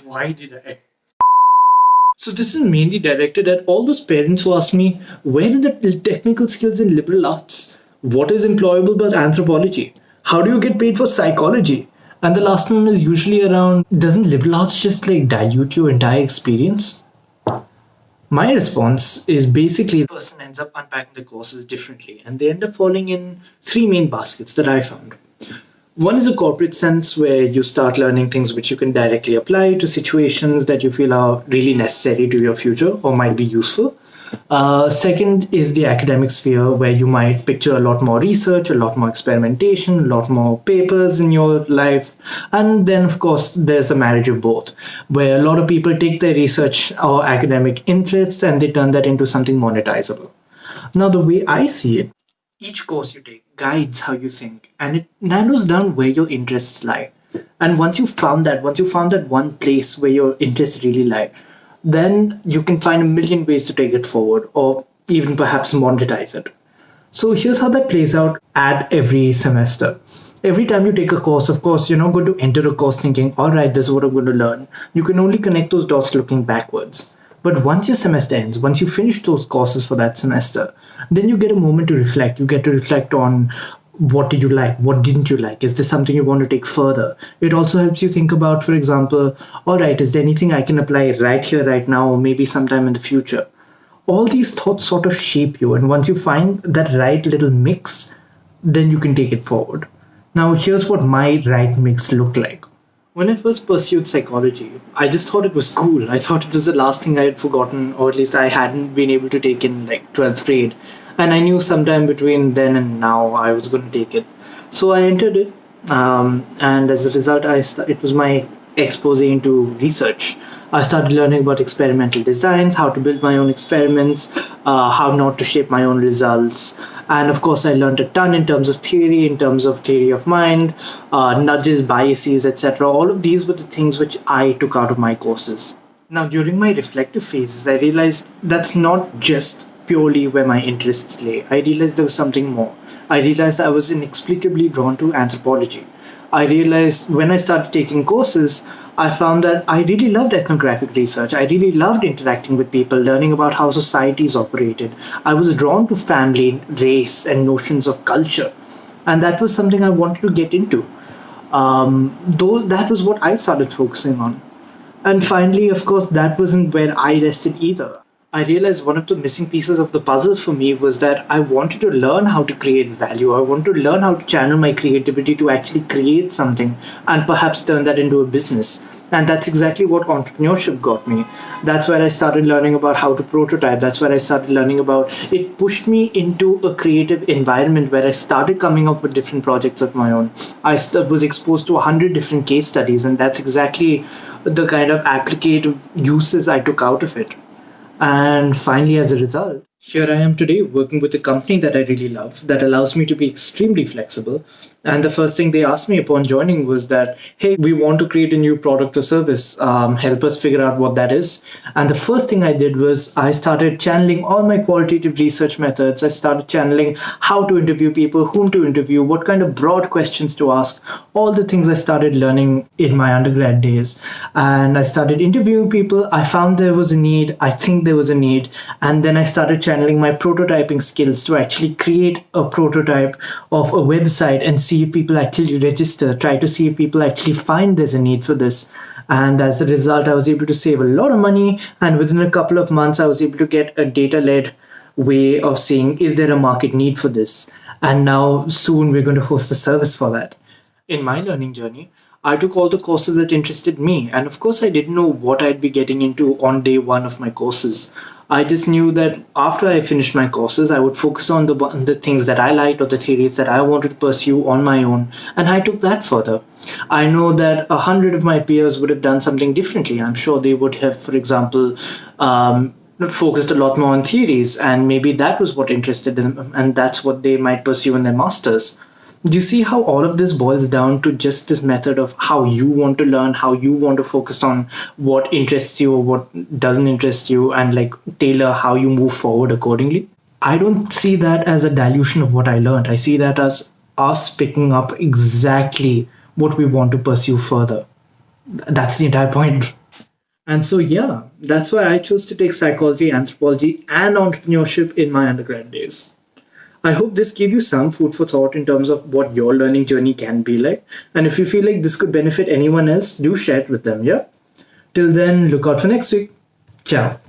Why did I? So this is mainly directed at all those parents who ask me, where are the technical skills in liberal arts? What is employable about anthropology? How do you get paid for psychology? And the last one is usually around, doesn't liberal arts just like dilute your entire experience? My response is basically the person ends up unpacking the courses differently and they end up falling in three main baskets that I found. One is a corporate sense where you start learning things which you can directly apply to situations that you feel are really necessary to your future or might be useful. Second is the academic sphere where you might picture a lot more research, a lot more experimentation, a lot more papers in your life. And then, of course, there's a marriage of both, where a lot of people take their research or academic interests and they turn that into something monetizable. Now, the way I see it, each course you take guides how you think and it narrows down where your interests lie. And once you found that one place where your interests really lie, then you can find a million ways to take it forward or even perhaps monetize it. So here's how that plays out at every semester. Every time you take a course, of course, you're not going to enter a course thinking, all right, this is what I'm going to learn. You can only connect those dots looking backwards. But once your semester ends, once you finish those courses for that semester, then you get a moment to reflect. You get to reflect on what did you like? What didn't you like? Is there something you want to take further? It also helps you think about, for example, all right, is there anything I can apply right here, right now, or maybe sometime in the future? All these thoughts sort of shape you. And once you find that right little mix, then you can take it forward. Now, here's what my right mix looked like. When I first pursued psychology, I just thought it was cool. I thought it was the last thing I had forgotten, or at least I hadn't been able to take in like 12th grade. And I knew sometime between then and now I was going to take it. So I entered it. And as a result, it was my expose into research. I started learning about experimental designs, how to build my own experiments, how not to shape my own results. And of course, I learned a ton in terms of theory of mind, nudges, biases, etc. All of these were the things which I took out of my courses. Now, during my reflective phases, I realized that's not just purely where my interests lay. I realized there was something more. I realized I was inexplicably drawn to anthropology. I realized when I started taking courses, I found that I really loved ethnographic research. I really loved interacting with people, learning about how societies operated. I was drawn to family, race, and notions of culture. And that was something I wanted to get into. Though that was what I started focusing on. And finally, of course, that wasn't where I rested either. I realized one of the missing pieces of the puzzle for me was that I wanted to learn how to create value. I wanted to learn how to channel my creativity to actually create something and perhaps turn that into a business. And that's exactly what entrepreneurship got me. That's where I started learning about how to prototype. That's where I started learning about it. Pushed me into a creative environment where I started coming up with different projects of my own. I was exposed to 100 different case studies, and that's exactly the kind of applicative uses I took out of it. And finally, as a result, here I am today working with a company that I really love that allows me to be extremely flexible. And the first thing they asked me upon joining was that, hey, we want to create a new product or service. Help us figure out what that is. And the first thing I did was I started channeling all my qualitative research methods. I started channeling how to interview people, whom to interview, what kind of broad questions to ask, all the things I started learning in my undergrad days. And I started interviewing people. I found there was a need. I think there was a need. And then I started channeling my prototyping skills to actually create a prototype of a website and see if people actually register, try to see if people actually find there's a need for this. And as a result, I was able to save a lot of money. And within a couple of months, I was able to get a data-led way of seeing, is there a market need for this? And now soon we're going to host a service for that. In my learning journey, I took all the courses that interested me. And of course, I didn't know what I'd be getting into on day one of my courses. I just knew that after I finished my courses, I would focus on the things that I liked or the theories that I wanted to pursue on my own. And I took that further. I know that 100 of my peers would have done something differently. I'm sure they would have, for example, focused a lot more on theories. And maybe that was what interested them. And that's what they might pursue in their masters. Do you see how all of this boils down to just this method of how you want to learn, how you want to focus on what interests you or what doesn't interest you, and like tailor how you move forward accordingly? I don't see that as a dilution of what I learned. I see that as us picking up exactly what we want to pursue further. That's the entire point. And so, yeah, that's why I chose to take psychology, anthropology, and entrepreneurship in my undergrad days. I hope this gave you some food for thought in terms of what your learning journey can be like. And if you feel like this could benefit anyone else, do share it with them, yeah? Till then, look out for next week. Ciao.